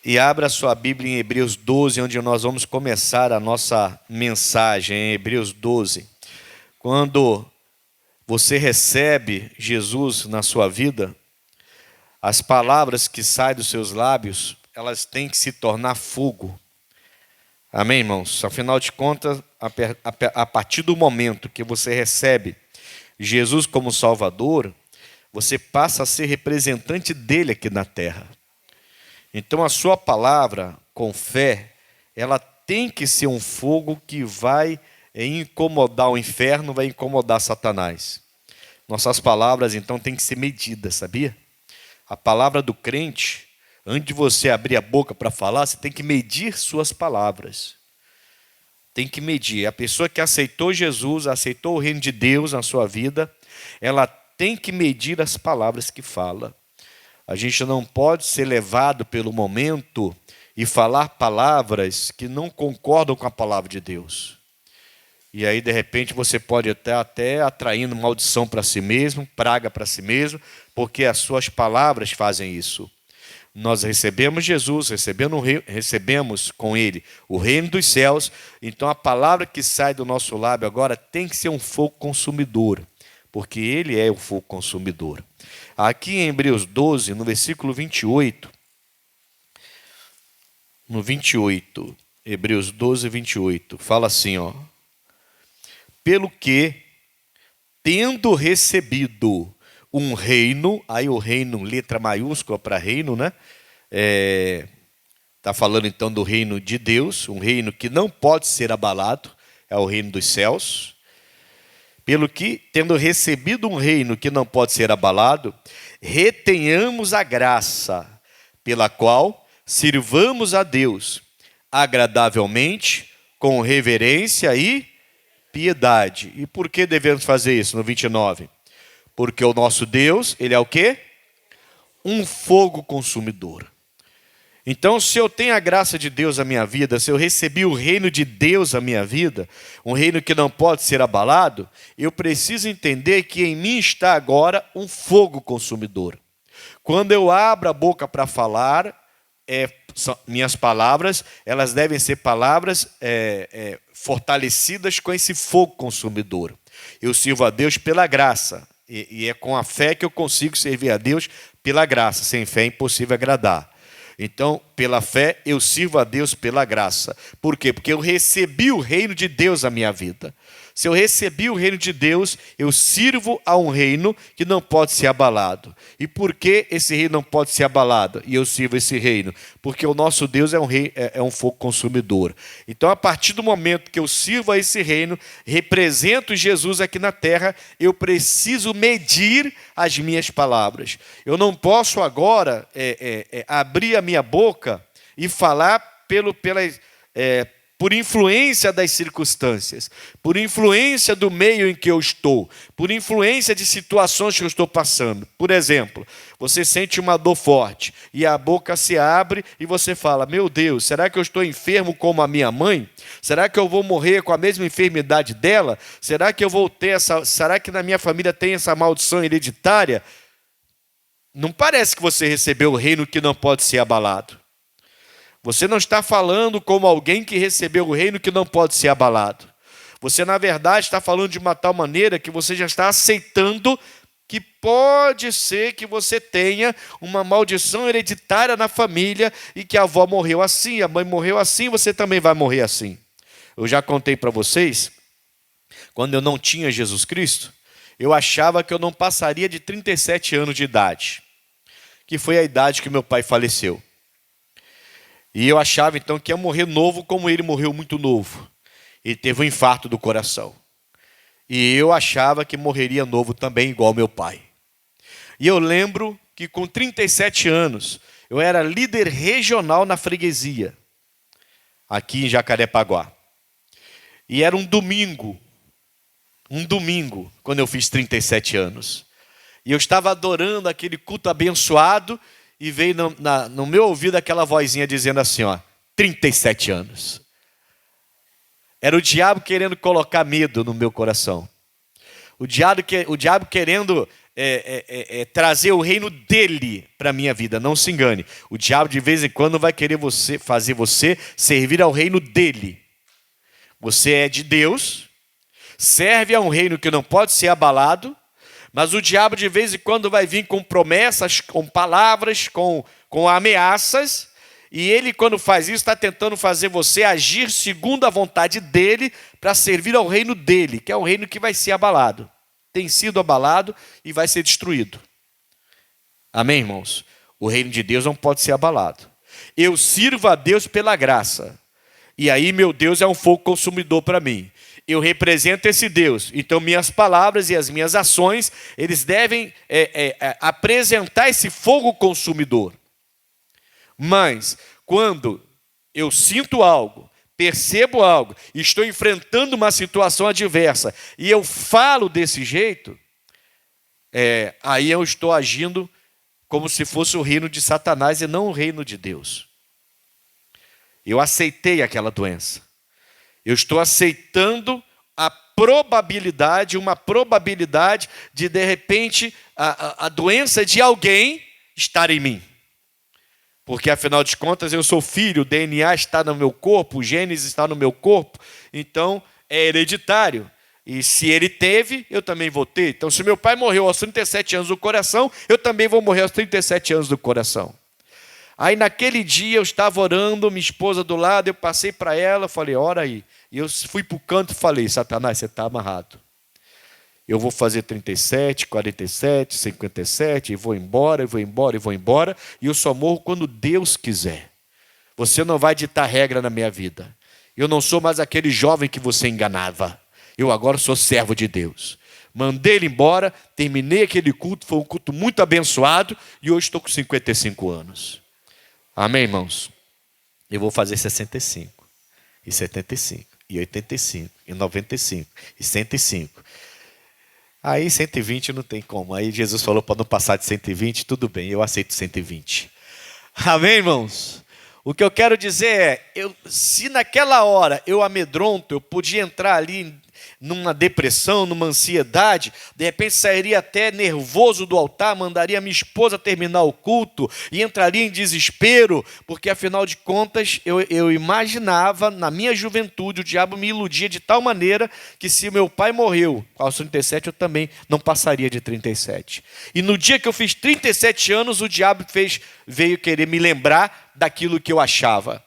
E abra sua Bíblia em Hebreus 12, onde nós vamos começar a nossa mensagem, em Hebreus 12. Quando você recebe Jesus na sua vida, as palavras que saem dos seus lábios, elas têm que se tornar fogo. Amém, irmãos? Afinal de contas, a partir do momento que você recebe Jesus como Salvador, você passa a ser representante dele aqui na terra. Então a sua palavra, com fé, ela tem que ser um fogo que vai incomodar o inferno, vai incomodar Satanás. Nossas palavras, então, têm que ser medidas, sabia? A palavra do crente, antes de você abrir a boca para falar, você tem que medir suas palavras. Tem que medir. A pessoa que aceitou Jesus, aceitou o reino de Deus na sua vida, ela tem que medir as palavras que fala. A gente não pode ser levado pelo momento e falar palavras que não concordam com a palavra de Deus. E aí, de repente, você pode estar até atraindo maldição para si mesmo, praga para si mesmo, porque as suas palavras fazem isso. Nós recebemos Jesus, recebemos com Ele o reino dos céus, então a palavra que sai do nosso lábio agora tem que ser um fogo consumidor, porque Ele é o fogo consumidor. Aqui em Hebreus 12, no versículo 28, Hebreus 12, 28, fala assim, ó. Pelo que, tendo recebido um reino, aí o reino, letra maiúscula para reino, né? Está falando então do reino de Deus, um reino que não pode ser abalado, é o reino dos céus. Pelo que, tendo recebido um reino que não pode ser abalado, retenhamos a graça pela qual sirvamos a Deus agradavelmente, com reverência e piedade. E por que devemos fazer isso? No 29. Porque o nosso Deus, Ele é o quê? Um fogo consumidor. Então, se eu tenho a graça de Deus na minha vida, se eu recebi o reino de Deus na minha vida, um reino que não pode ser abalado, eu preciso entender que em mim está agora um fogo consumidor. Quando eu abro a boca para falar, minhas palavras, elas devem ser palavras fortalecidas com esse fogo consumidor. Eu sirvo a Deus pela graça, e é com a fé que eu consigo servir a Deus pela graça. Sem fé é impossível agradar. Então, pela fé, eu sirvo a Deus pela graça. Por quê? Porque eu recebi o reino de Deus na minha vida. Se eu recebi o reino de Deus, eu sirvo a um reino que não pode ser abalado. E por que esse reino não pode ser abalado? E eu sirvo esse reino? Porque o nosso Deus é um fogo consumidor. Então, a partir do momento que eu sirvo a esse reino, represento Jesus aqui na terra, eu preciso medir as minhas palavras. Eu não posso agora abrir a minha boca e falar por influência das circunstâncias, por influência do meio em que eu estou, por influência de situações que eu estou passando. Por exemplo, você sente uma dor forte e a boca se abre e você fala: meu Deus, será que eu estou enfermo como a minha mãe? Será que eu vou morrer com a mesma enfermidade dela? Será que eu vou ter será que na minha família tem essa maldição hereditária? Não parece que você recebeu o reino que não pode ser abalado. Você não está falando como alguém que recebeu o reino que não pode ser abalado. Você, na verdade, está falando de uma tal maneira que você já está aceitando que pode ser que você tenha uma maldição hereditária na família e que a avó morreu assim, a mãe morreu assim, você também vai morrer assim. Eu já contei para vocês, quando eu não tinha Jesus Cristo, eu achava que eu não passaria de 37 anos de idade, que foi a idade que meu pai faleceu. E eu achava então que ia morrer novo como ele morreu muito novo. Ele teve um infarto do coração. E eu achava que morreria novo também, igual meu pai. E eu lembro que com 37 anos, eu era líder regional na freguesia, aqui em Jacarepaguá. E era um domingo, quando eu fiz 37 anos. E eu estava adorando aquele culto abençoado, e veio no meu ouvido aquela vozinha dizendo assim, ó, 37 anos. Era o diabo querendo colocar medo no meu coração. O diabo querendo trazer o reino dele para a minha vida. Não se engane. O diabo de vez em quando vai querer fazer você servir ao reino dele. Você é de Deus, serve a um reino que não pode ser abalado, mas o diabo de vez em quando vai vir com promessas, com palavras, com ameaças, e ele, quando faz isso, está tentando fazer você agir segundo a vontade dele para servir ao reino dele, que é o reino que vai ser abalado. Tem sido abalado e vai ser destruído. Amém, irmãos? O reino de Deus não pode ser abalado. Eu sirvo a Deus pela graça. E aí meu Deus é um fogo consumidor para mim. Eu represento esse Deus. Então minhas palavras e as minhas ações, eles devem apresentar esse fogo consumidor. Mas quando eu sinto algo, percebo algo, estou enfrentando uma situação adversa e eu falo desse jeito, aí eu estou agindo como se fosse o reino de Satanás e não o reino de Deus. Eu aceitei aquela doença. Eu estou aceitando uma probabilidade de repente, a doença de alguém estar em mim. Porque, afinal de contas, eu sou filho, o DNA está no meu corpo, o genes está no meu corpo, então é hereditário. E se ele teve, eu também vou ter. Então, se meu pai morreu aos 37 anos do coração, eu também vou morrer aos 37 anos do coração. Aí, naquele dia, eu estava orando, minha esposa do lado, eu passei para ela, falei, ora aí. E eu fui para o canto e falei, Satanás, você está amarrado. Eu vou fazer 37, 47, 57, e vou embora, e vou embora, e vou embora, e eu só morro quando Deus quiser. Você não vai ditar regra na minha vida. Eu não sou mais aquele jovem que você enganava. Eu agora sou servo de Deus. Mandei ele embora, terminei aquele culto, foi um culto muito abençoado, e hoje estou com 55 anos. Amém, irmãos? Eu vou fazer 65, e 75, e 85, e 95, e 105. Aí 120 não tem como. Aí Jesus falou para não passar de 120, tudo bem, eu aceito 120. Amém, irmãos? O que eu quero dizer se naquela hora eu amedronto, eu podia entrar ali numa depressão, numa ansiedade, de repente sairia até nervoso do altar, mandaria minha esposa terminar o culto e entraria em desespero, porque afinal de contas eu imaginava, na minha juventude, o diabo me iludia de tal maneira que se meu pai morreu aos 37, eu também não passaria de 37. E no dia que eu fiz 37 anos, o diabo veio querer me lembrar daquilo que eu achava,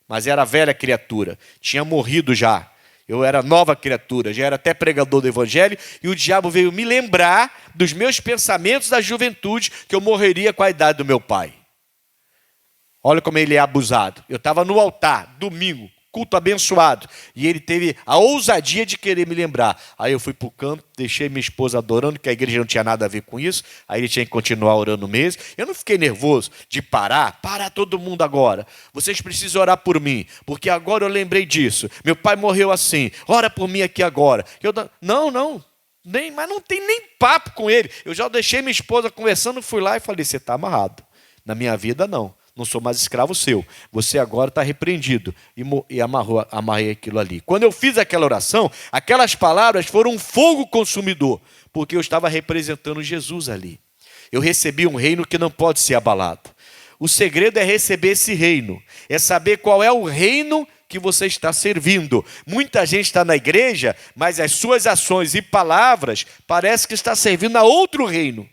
mas era velha criatura, tinha morrido já. Eu era nova criatura, já era até pregador do evangelho, e o diabo veio me lembrar dos meus pensamentos da juventude, que eu morreria com a idade do meu pai. Olha como ele é abusado. Eu estava no altar, domingo, culto abençoado, e ele teve a ousadia de querer me lembrar. Aí eu fui para o campo, deixei minha esposa adorando, que a igreja não tinha nada a ver com isso, aí ele tinha que continuar orando mesmo. Eu não fiquei nervoso de parar todo mundo agora. Vocês precisam orar por mim, porque agora eu lembrei disso. Meu pai morreu assim, ora por mim aqui agora. Mas não tem nem papo com ele. Eu já deixei minha esposa conversando, fui lá e falei, você está amarrado. Na minha vida não. Não sou mais escravo seu. Você agora está repreendido. E amarrei aquilo ali. Quando eu fiz aquela oração, aquelas palavras foram um fogo consumidor, porque eu estava representando Jesus ali. Eu recebi um reino que não pode ser abalado. O segredo é receber esse reino. É saber qual é o reino que você está servindo. Muita gente está na igreja, mas as suas ações e palavras parece que está servindo a outro reino.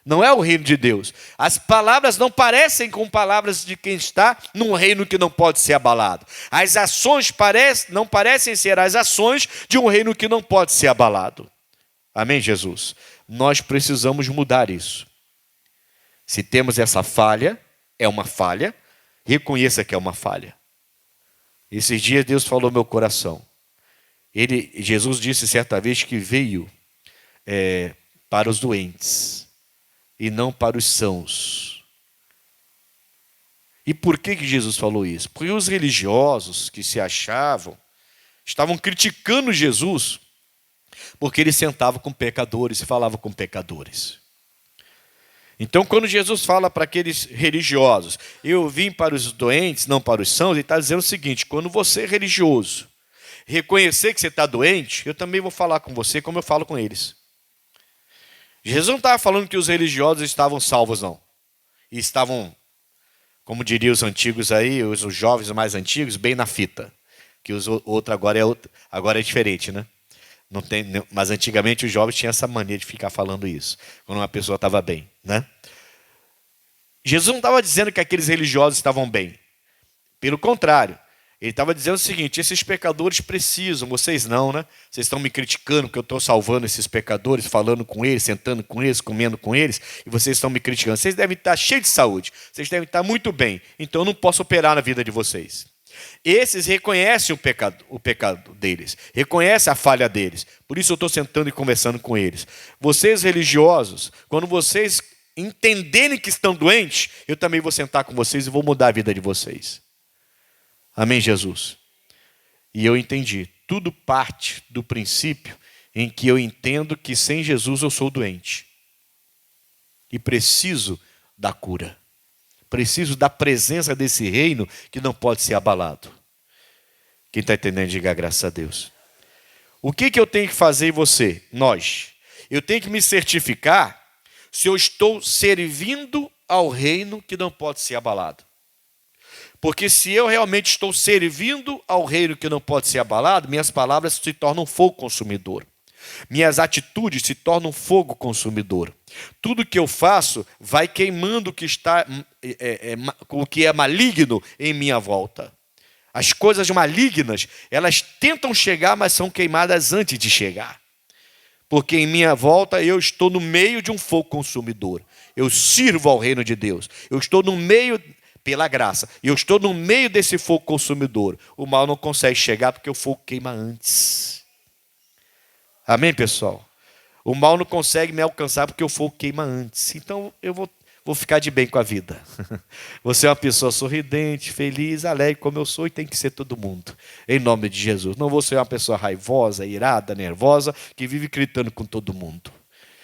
Não é o reino de Deus. As palavras não parecem com palavras de quem está num reino que não pode ser abalado. As ações não parecem ser as ações de um reino que não pode ser abalado. Amém, Jesus? Nós precisamos mudar isso. Se temos essa falha, é uma falha, reconheça que é uma falha. Esses dias Deus falou no meu coração. Jesus disse certa vez que veio para os doentes e não para os sãos. E por que Jesus falou isso? Porque os religiosos que se achavam estavam criticando Jesus porque ele sentava com pecadores e falava com pecadores. Então, quando Jesus fala para aqueles religiosos, eu vim para os doentes, não para os sãos, ele está dizendo o seguinte: quando você é religioso, reconhecer que você está doente, eu também vou falar com você como eu falo com eles. Jesus não estava falando que os religiosos estavam salvos, não. E estavam, como diriam os antigos aí, os jovens mais antigos, bem na fita. Que os outro agora é diferente, né? Não tem, mas antigamente os jovens tinham essa mania de ficar falando isso, quando uma pessoa estava bem, né? Jesus não estava dizendo que aqueles religiosos estavam bem. Pelo contrário, ele estava dizendo o seguinte: esses pecadores precisam, vocês não, né? Vocês estão me criticando que eu estou salvando esses pecadores, falando com eles, sentando com eles, comendo com eles, e vocês estão me criticando. Vocês devem estar cheios de saúde, vocês devem estar muito bem, então eu não posso operar na vida de vocês. Esses reconhecem o pecado deles, reconhecem a falha deles, por isso eu estou sentando e conversando com eles. Vocês religiosos, quando vocês entenderem que estão doentes, eu também vou sentar com vocês e vou mudar a vida de vocês. Amém, Jesus? E eu entendi. Tudo parte do princípio em que eu entendo que sem Jesus eu sou doente. E preciso da cura. Preciso da presença desse reino que não pode ser abalado. Quem está entendendo, diga graças a Deus. O que eu tenho que fazer em você? Nós. Eu tenho que me certificar se eu estou servindo ao reino que não pode ser abalado. Porque se eu realmente estou servindo ao reino que não pode ser abalado, minhas palavras se tornam fogo consumidor. Minhas atitudes se tornam fogo consumidor. Tudo que eu faço vai queimando o que é maligno em minha volta. As coisas malignas, elas tentam chegar, mas são queimadas antes de chegar. Porque em minha volta eu estou no meio de um fogo consumidor. Eu sirvo ao reino de Deus. Eu estou no meio, pela graça, eu estou no meio desse fogo consumidor. O mal não consegue chegar porque o fogo queima antes. Amém, pessoal? O mal não consegue me alcançar porque o fogo queima antes. Então eu vou ficar de bem com a vida. Você é uma pessoa sorridente, feliz, alegre, como eu sou, e tem que ser todo mundo. Em nome de Jesus. Não vou ser uma pessoa raivosa, irada, nervosa, que vive gritando com todo mundo.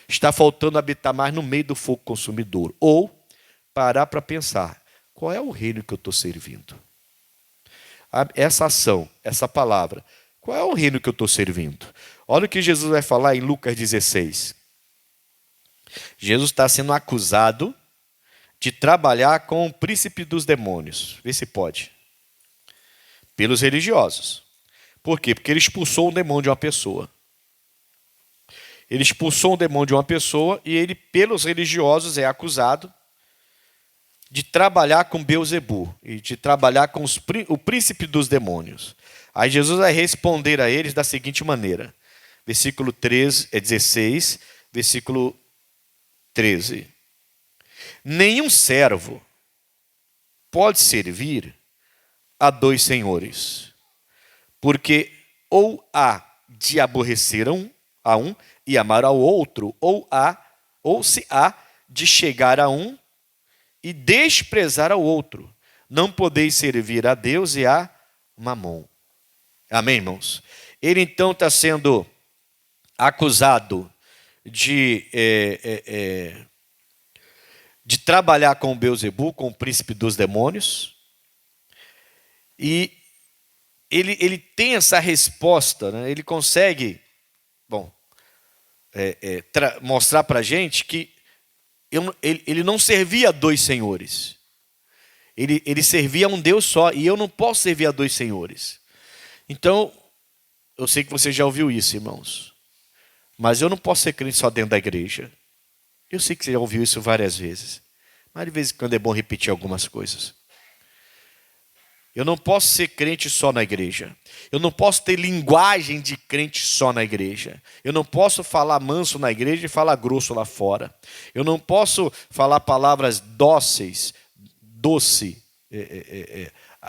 Está faltando habitar mais no meio do fogo consumidor. Ou parar para pensar, qual é o reino que eu estou servindo? Essa ação, essa palavra, qual é o reino que eu estou servindo? Olha o que Jesus vai falar em Lucas 16. Jesus está sendo acusado de trabalhar com o príncipe dos demônios. Vê se pode. Pelos religiosos. Por quê? Porque ele expulsou um demônio de uma pessoa. Ele expulsou um demônio de uma pessoa e ele, pelos religiosos, é acusado de trabalhar com Beelzebu e de trabalhar com o príncipe dos demônios. Aí Jesus vai responder a eles da seguinte maneira. Versículo 16, versículo 13. Nenhum servo pode servir a dois senhores, porque ou há de aborrecer a um e amar ao outro, ou se há de chegar a um e desprezar ao outro. Não podeis servir a Deus e a Mamon. Amém, irmãos? Ele então está sendo acusado de trabalhar com Beelzebu, com o príncipe dos demônios. E ele tem essa resposta, né? Ele consegue mostrar para a gente que ele não servia a dois senhores. Ele servia a um Deus só, e eu não posso servir a dois senhores. Então, eu sei que você já ouviu isso, irmãos. Mas eu não posso ser crente só dentro da igreja. Eu sei que você já ouviu isso várias vezes. Mas de vez em quando é bom repetir algumas coisas. Eu não posso ser crente só na igreja. Eu não posso ter linguagem de crente só na igreja. Eu não posso falar manso na igreja e falar grosso lá fora. Eu não posso falar palavras dóceis,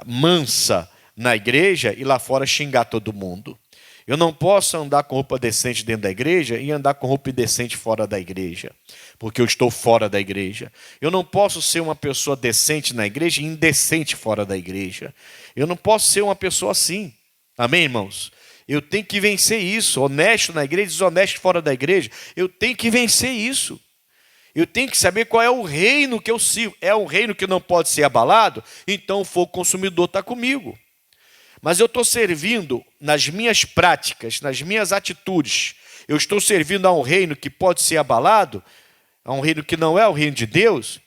mansa na igreja e lá fora xingar todo mundo. Eu não posso andar com roupa decente dentro da igreja e andar com roupa indecente fora da igreja, porque eu estou fora da igreja. Eu não posso ser uma pessoa decente na igreja e indecente fora da igreja. Eu não posso ser uma pessoa assim. Amém, irmãos? Eu tenho que vencer isso. Honesto na igreja, desonesto fora da igreja. Eu tenho que vencer isso. Eu tenho que saber qual é o reino que eu sirvo. É um reino que não pode ser abalado? Então o fogo consumidor está comigo. Mas eu estou servindo nas minhas práticas, nas minhas atitudes. eu estou servindo a um reino que pode ser abalado, a um reino que não é o reino de Deus,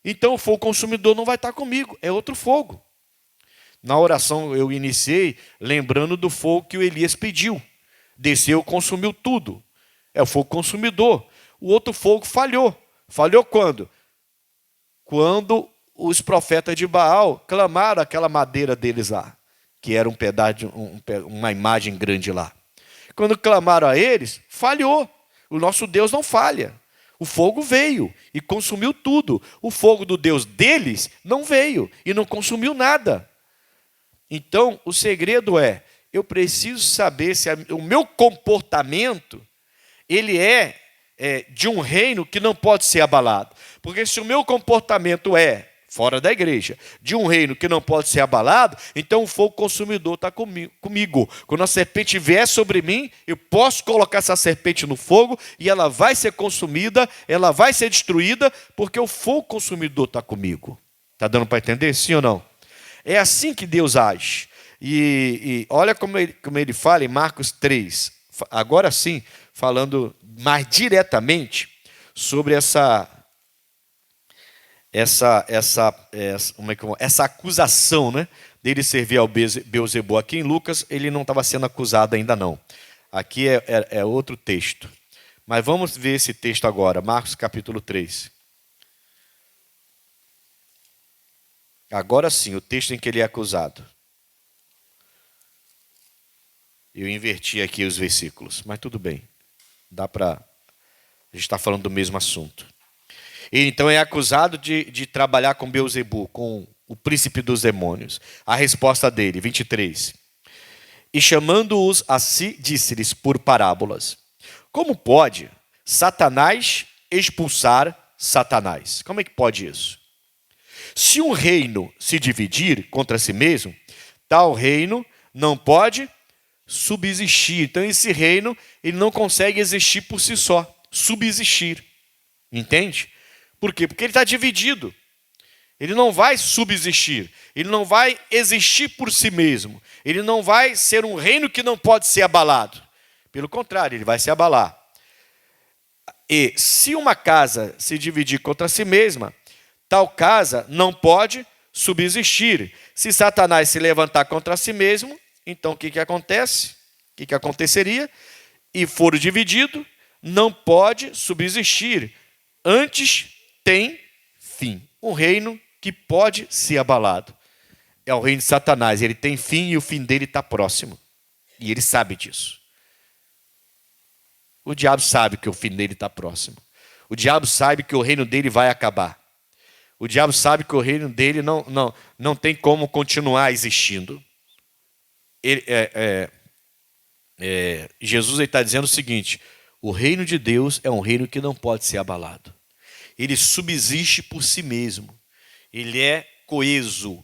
então o fogo consumidor não vai estar comigo, é outro fogo. Na oração eu iniciei lembrando do fogo que o Elias pediu. Desceu, consumiu tudo. É o fogo consumidor. O outro fogo falhou. Falhou quando? Quando os profetas de Baal clamaram aquela madeira deles lá, que era um pedaço, uma imagem grande lá. Quando clamaram a eles, falhou. O nosso Deus não falha. O fogo veio e consumiu tudo. O fogo do Deus deles não veio e não consumiu nada. Então, o segredo é, eu preciso saber se o meu comportamento, ele é de um reino que não pode ser abalado. Porque se o meu comportamento é, fora da igreja, de um reino que não pode ser abalado, então o fogo consumidor está comigo. Quando a serpente vier sobre mim, eu posso colocar essa serpente no fogo e ela vai ser consumida, ela vai ser destruída, porque o fogo consumidor está comigo. Está dando para entender, sim ou não? É assim que Deus age. E olha como ele fala em Marcos 3. Agora sim, falando mais diretamente sobre essa acusação, né, dele servir ao Beelzebul. Aqui em Lucas ele não estava sendo acusado ainda não. Aqui é outro texto. Mas vamos ver esse texto agora, Marcos capítulo 3. Agora sim, o texto em que ele é acusado. Eu inverti aqui os versículos, mas tudo bem. Dá para... A gente está falando do mesmo assunto. Ele então é acusado de trabalhar com Beelzebul, com o príncipe dos demônios. A resposta dele, 23. E chamando-os a si, disse-lhes por parábolas: como pode Satanás expulsar Satanás? Como é que pode isso? Se um reino se dividir contra si mesmo, tal reino não pode subsistir. Então esse reino ele não consegue existir por si só, subsistir. Entende? Por quê? Porque ele está dividido. Ele não vai subsistir. Ele não vai existir por si mesmo. Ele não vai ser um reino que não pode ser abalado. Pelo contrário, ele vai se abalar. E se uma casa se dividir contra si mesma, tal casa não pode subsistir. Se Satanás se levantar contra si mesmo, então o que acontece? O que aconteceria? E for dividido, não pode subsistir. Antes tem fim. Um reino que pode ser abalado. É o reino de Satanás. Ele tem fim e o fim dele está próximo. E ele sabe disso. O diabo sabe que o fim dele está próximo. O diabo sabe que o reino dele vai acabar. O diabo sabe que o reino dele não tem como continuar existindo. Jesus está dizendo o seguinte: o reino de Deus é um reino que não pode ser abalado. Ele subsiste por si mesmo. Ele é coeso.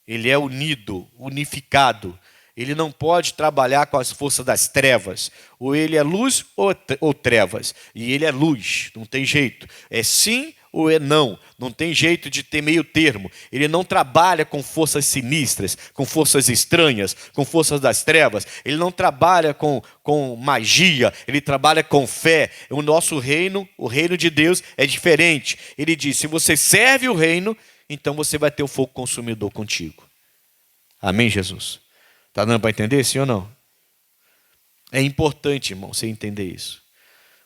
Ele é unido, unificado. Ele não pode trabalhar com as forças das trevas. Ou ele é luz ou trevas. E ele é luz, não tem jeito. É sim ou é não. Não tem jeito de ter meio termo. Ele não trabalha com forças sinistras, com forças estranhas, com forças das trevas. Ele não trabalha com magia, ele trabalha com fé. O nosso reino, o reino de Deus, é diferente. Ele diz: se você serve o reino, então você vai ter o fogo consumidor contigo. Amém, Jesus? Está dando para entender, sim ou não? É importante, irmão, você entender isso.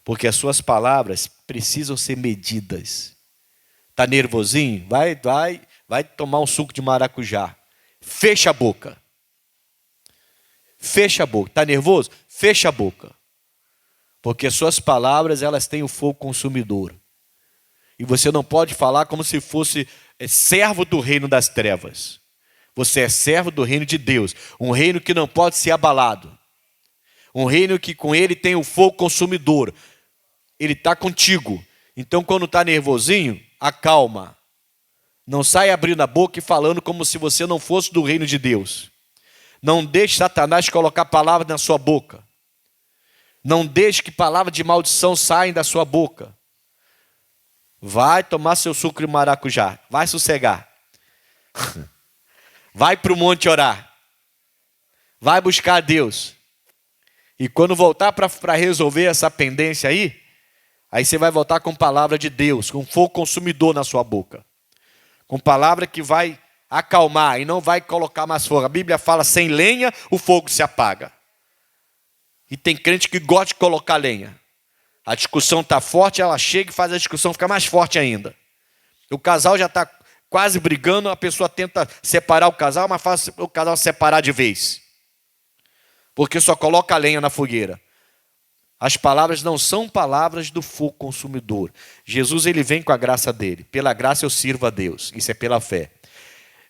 Porque as suas palavras precisam ser medidas. Está nervosinho? Vai tomar um suco de maracujá. Fecha a boca. Fecha a boca. Está nervoso? Fecha a boca. Porque as suas palavras, elas têm o fogo consumidor. E você não pode falar como se fosse servo do reino das trevas. Você é servo do reino de Deus. Um reino que não pode ser abalado. Um reino que com ele tem o fogo consumidor. Ele está contigo. Então quando está nervosinho, acalma. Não sai abrindo a boca e falando como se você não fosse do reino de Deus. Não deixe Satanás colocar palavras na sua boca. Não deixe que palavras de maldição saiam da sua boca. Vai tomar seu suco de maracujá. Vai sossegar. Vai para o monte orar. Vai buscar a Deus. E quando voltar para resolver essa pendência aí você vai voltar com palavra de Deus, com fogo consumidor na sua boca. Com palavra que vai acalmar e não vai colocar mais fogo. A Bíblia fala, sem lenha o fogo se apaga. E tem crente que gosta de colocar lenha. A discussão está forte, ela chega e faz a discussão ficar mais forte ainda. O casal já está quase brigando, a pessoa tenta separar o casal, mas faz o casal separar de vez. Porque só coloca lenha na fogueira. As palavras não são palavras do fogo consumidor. Jesus, ele vem com a graça dele. Pela graça eu sirvo a Deus. Isso é pela fé.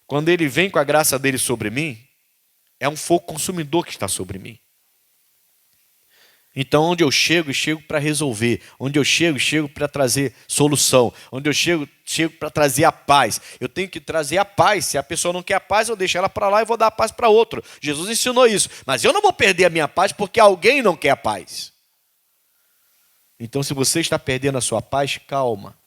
Quando ele vem com a graça dele sobre mim, é um fogo consumidor que está sobre mim. Então, onde eu chego para resolver. Onde eu chego para trazer solução. Onde eu chego para trazer a paz. Eu tenho que trazer a paz. Se a pessoa não quer a paz, eu deixo ela para lá e vou dar a paz para outro. Jesus ensinou isso. Mas eu não vou perder a minha paz porque alguém não quer a paz. Então, se você está perdendo a sua paz, calma.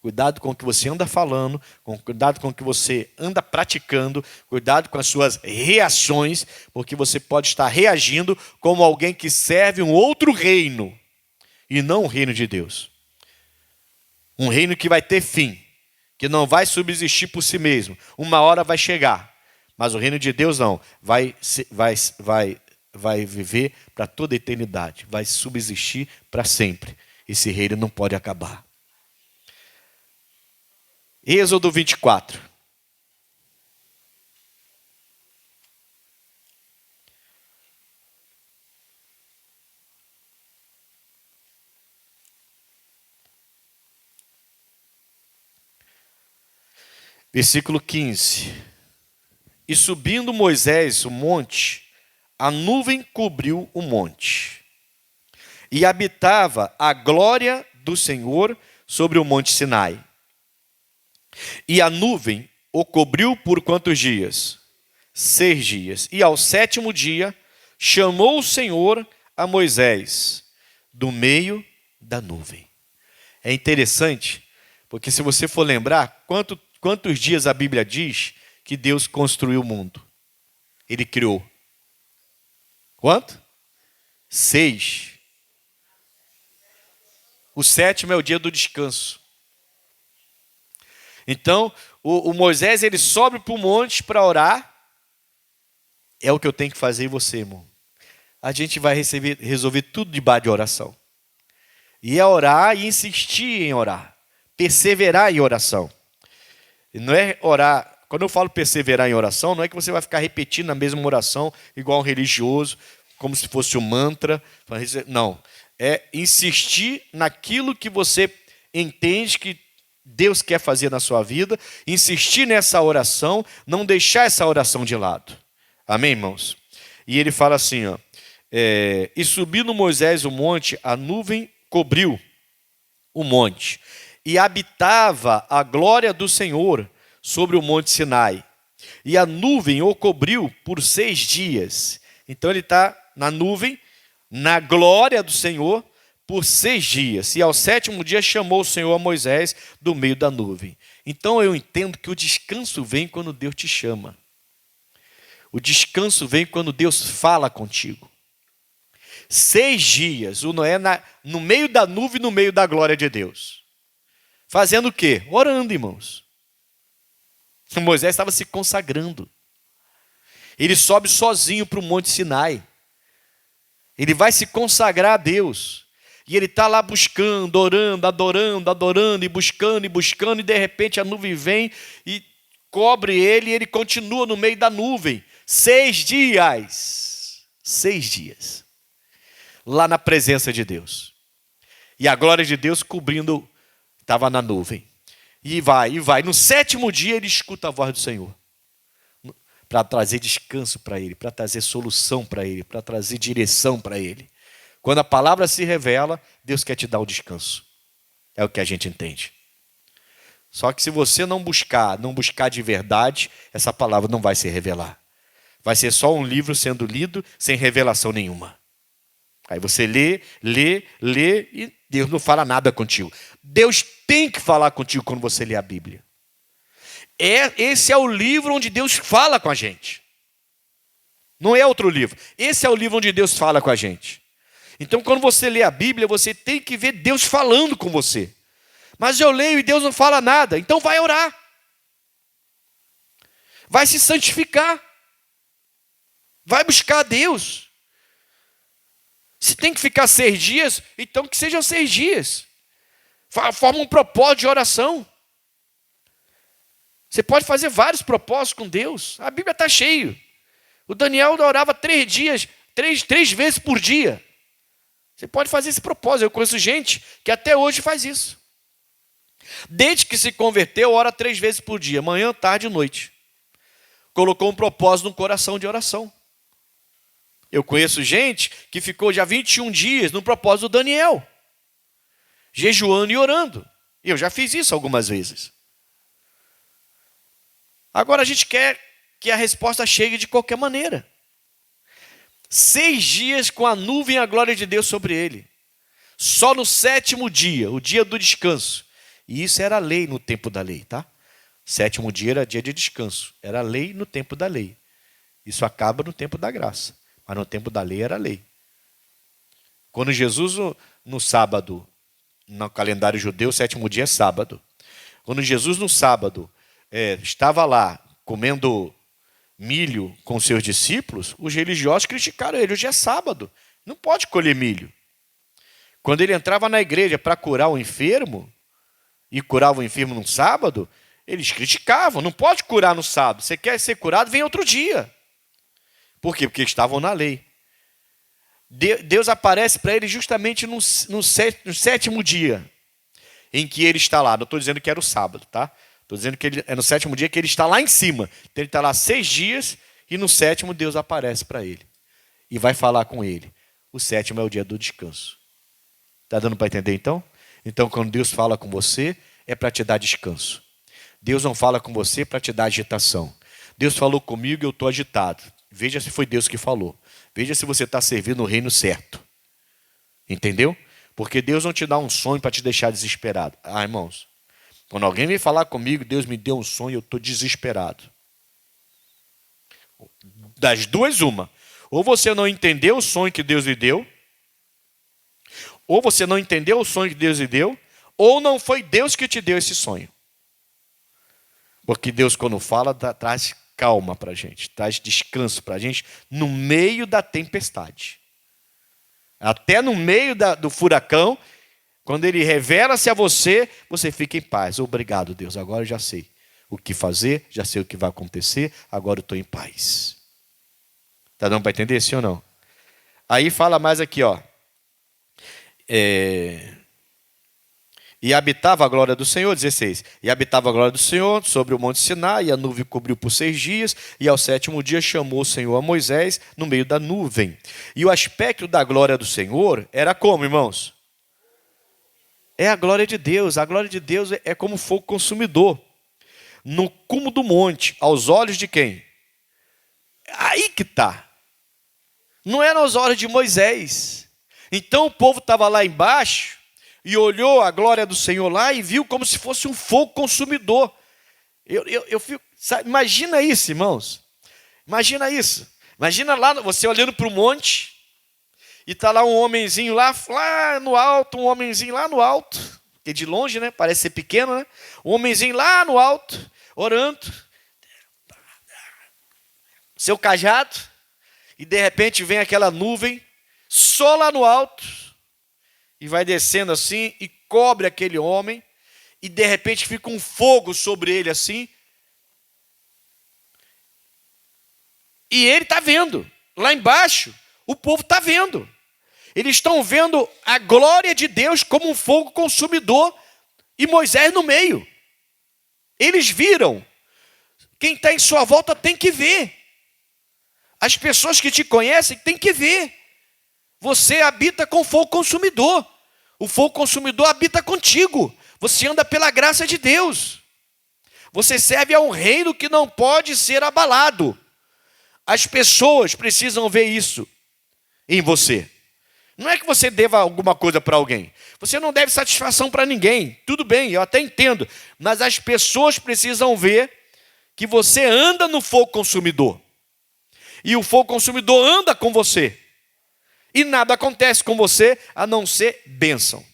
Cuidado com o que você anda falando, cuidado com o que você anda praticando, cuidado com as suas reações, porque você pode estar reagindo como alguém que serve um outro reino, e não o reino de Deus. Um reino que vai ter fim, que não vai subsistir por si mesmo. Uma hora vai chegar, mas o reino de Deus não, vai viver para toda a eternidade, vai subsistir para sempre. Esse reino não pode acabar. Êxodo 24. Versículo 15. E subindo Moisés o monte, a nuvem cobriu o monte. E habitava a glória do Senhor sobre o monte Sinai. E a nuvem o cobriu por quantos dias? 6 dias. E ao 7º dia, chamou o Senhor a Moisés do meio da nuvem. É interessante, porque se você for lembrar, quantos dias a Bíblia diz que Deus construiu o mundo? Ele criou. Quanto? 6. O 7º é o dia do descanso. Então, o Moisés, ele sobe para o monte para orar. É o que eu tenho que fazer em você, irmão. A gente vai resolver tudo debaixo de oração. E é orar e insistir em orar. Perseverar em oração. E não é orar... Quando eu falo perseverar em oração, não é que você vai ficar repetindo a mesma oração, igual um religioso, como se fosse um mantra. Não. É insistir naquilo que você entende que Deus quer fazer na sua vida, insistir nessa oração, não deixar essa oração de lado. Amém, irmãos? E ele fala assim, ó, e subindo Moisés o monte, a nuvem cobriu o monte, e habitava a glória do Senhor sobre o monte Sinai. E a nuvem o cobriu por 6 dias. Então ele está na nuvem, na glória do Senhor, por 6 dias, e ao 7º dia chamou o Senhor a Moisés do meio da nuvem. Então eu entendo que o descanso vem quando Deus te chama. O descanso vem quando Deus fala contigo. 6 dias, o Noé no meio da nuvem, no meio da glória de Deus. Fazendo o quê? Orando, irmãos. Moisés estava se consagrando. Ele sobe sozinho para o monte Sinai. Ele vai se consagrar a Deus. E ele está lá buscando, orando, adorando, e buscando, e de repente a nuvem vem e cobre ele, e ele continua no meio da nuvem. 6 dias. 6 dias. Lá na presença de Deus. E a glória de Deus cobrindo, estava na nuvem. E vai. No 7º dia ele escuta a voz do Senhor. Para trazer descanso para ele, para trazer solução para ele, para trazer direção para ele. Quando a palavra se revela, Deus quer te dar o descanso. É o que a gente entende. Só que se você não buscar de verdade, essa palavra não vai se revelar. Vai ser só um livro sendo lido sem revelação nenhuma. Aí você lê e Deus não fala nada contigo. Deus tem que falar contigo quando você lê a Bíblia. Esse é o livro onde Deus fala com a gente. Não é outro livro. Esse é o livro onde Deus fala com a gente. Então, quando você lê a Bíblia, você tem que ver Deus falando com você. Mas eu leio e Deus não fala nada. Então vai orar. Vai se santificar. Vai buscar a Deus. Se tem que ficar 6 dias, então que sejam 6 dias. Forma um propósito de oração. Você pode fazer vários propósitos com Deus. A Bíblia está cheia. O Daniel orava 3 dias, 3 vezes por dia. Você pode fazer esse propósito. Eu conheço gente que até hoje faz isso. Desde que se converteu, ora 3 vezes por dia, manhã, tarde e noite. Colocou um propósito no coração de oração. Eu conheço gente que ficou já 21 dias no propósito do Daniel, jejuando e orando. Eu já fiz isso algumas vezes. Agora a gente quer que a resposta chegue de qualquer maneira. 6 dias com a nuvem e a glória de Deus sobre ele. Só no 7º dia, o dia do descanso. E isso era lei no tempo da lei, tá? 7º dia era dia de descanso. Era lei no tempo da lei. Isso acaba no tempo da graça. Mas no tempo da lei era lei. Quando Jesus, no sábado, no calendário judeu, o 7º dia é sábado. Quando Jesus, no sábado, estava lá comendo milho com seus discípulos, os religiosos criticaram ele. Hoje é sábado, não pode colher milho. Quando ele entrava na igreja para curar o enfermo, e curava o enfermo no sábado, eles criticavam, não pode curar no sábado. Você quer ser curado, vem outro dia. Por quê? Porque estavam na lei. Deus aparece para ele justamente no 7º dia, em que ele está lá. Não estou dizendo que era o sábado, tá? Estou dizendo que é no 7º dia que ele está lá em cima. Então ele está lá 6 dias e no 7º Deus aparece para ele. E vai falar com ele. O 7º é o dia do descanso. Está dando para entender então? Então quando Deus fala com você, é para te dar descanso. Deus não fala com você para te dar agitação. Deus falou comigo e eu estou agitado. Veja se foi Deus que falou. Veja se você está servindo o reino certo. Entendeu? Porque Deus não te dá um sonho para te deixar desesperado. Ah, irmãos, quando alguém vem falar comigo, Deus me deu um sonho e eu estou desesperado. Das duas, uma. Ou você não entendeu o sonho que Deus lhe deu, ou você não entendeu o sonho que Deus lhe deu, ou não foi Deus que te deu esse sonho. Porque Deus, quando fala, traz calma para a gente, traz descanso para a gente no meio da tempestade. Até no meio do furacão, quando ele revela-se a você, você fica em paz. Obrigado, Deus, agora eu já sei o que fazer, já sei o que vai acontecer, agora eu estou em paz. Está dando para entender, sim ou não? Aí fala mais aqui, ó. E habitava a glória do Senhor, 16. E habitava a glória do Senhor sobre o monte Sinai, e a nuvem cobriu por 6 dias, e ao 7º dia chamou o Senhor a Moisés no meio da nuvem. E o aspecto da glória do Senhor era como, irmãos? É a glória de Deus. A glória de Deus é como fogo consumidor. No cume do monte, aos olhos de quem? Aí que está. Não era aos olhos de Moisés. Então o povo estava lá embaixo e olhou a glória do Senhor lá e viu como se fosse um fogo consumidor. Eu fico, sabe, imagina isso, irmãos. Imagina isso. Imagina lá você olhando para o monte e está lá um homenzinho lá no alto, um homenzinho lá no alto, que de longe, né? Parece ser pequeno, né? Um homenzinho lá no alto, orando. Seu cajado, e de repente vem aquela nuvem, só lá no alto, e vai descendo assim, e cobre aquele homem, e de repente fica um fogo sobre ele assim, e ele está vendo, lá embaixo, o povo está vendo, eles estão vendo a glória de Deus como um fogo consumidor, e Moisés no meio, eles viram, quem está em sua volta tem que ver, as pessoas que te conhecem têm que ver, você habita com fogo consumidor, o fogo consumidor habita contigo, você anda pela graça de Deus, você serve a um reino que não pode ser abalado, as pessoas precisam ver isso em você, não é que você deva alguma coisa para alguém, você não deve satisfação para ninguém, tudo bem, eu até entendo, mas as pessoas precisam ver que você anda no fogo consumidor. e o fogo consumidor anda com você. E nada acontece com você a não ser bênção.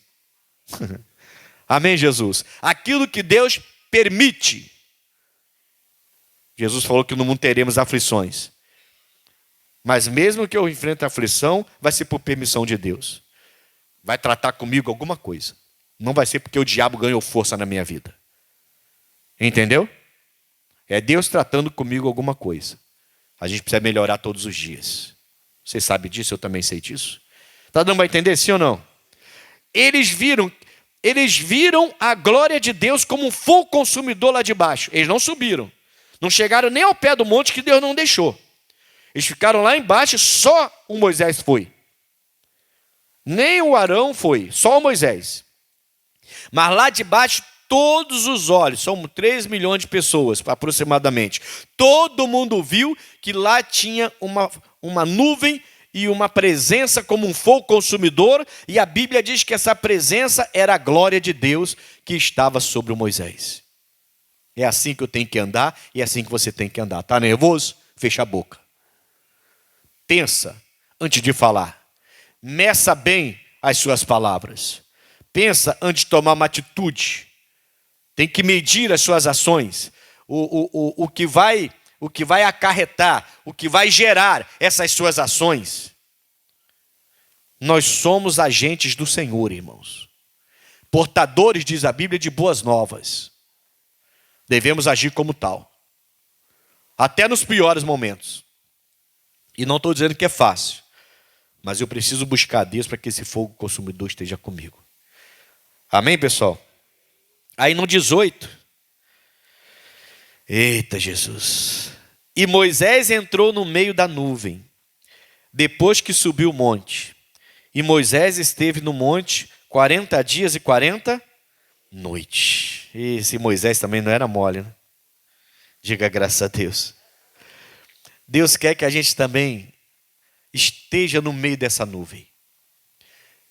Amém, Jesus? Aquilo que Deus permite. Jesus falou que no mundo teremos aflições. Mas mesmo que eu enfrente aflição, vai ser por permissão de Deus. Vai tratar comigo alguma coisa. Não vai ser porque o diabo ganhou força na minha vida. Entendeu? É Deus tratando comigo alguma coisa. A gente precisa melhorar todos os dias. Você sabe disso? Eu também sei disso. Está dando para entender, sim ou não? Eles viram a glória de Deus como um fogo consumidor lá de baixo. Eles não subiram. Não chegaram nem ao pé do monte que Deus não deixou. Eles ficaram lá embaixo e só o Moisés foi. Nem o Arão foi, só o Moisés. Mas lá de baixo, todos os olhos, são 3 milhões de pessoas aproximadamente. Todo mundo viu que lá tinha uma nuvem e uma presença como um fogo consumidor. E a Bíblia diz que essa presença era a glória de Deus que estava sobre o Moisés. É assim que eu tenho que andar e é assim que você tem que andar. Está nervoso? Fecha a boca. Pensa antes de falar. Meça bem as suas palavras. Pensa antes de tomar uma atitude. Tem que medir as suas ações. O que vai acarretar, o que vai gerar essas suas ações. Nós somos agentes do Senhor, irmãos. Portadores, diz a Bíblia, de boas novas. Devemos agir como tal. Até nos piores momentos. E não estou dizendo que é fácil. Mas eu preciso buscar a Deus para que esse fogo consumidor esteja comigo. Amém, pessoal? Aí no 18. Eita, Jesus. E Moisés entrou no meio da nuvem, depois que subiu o monte. E Moisés esteve no monte 40 dias e 40 noites. Esse Moisés também não era mole, né? Diga graças a Deus. Deus quer que a gente também esteja no meio dessa nuvem.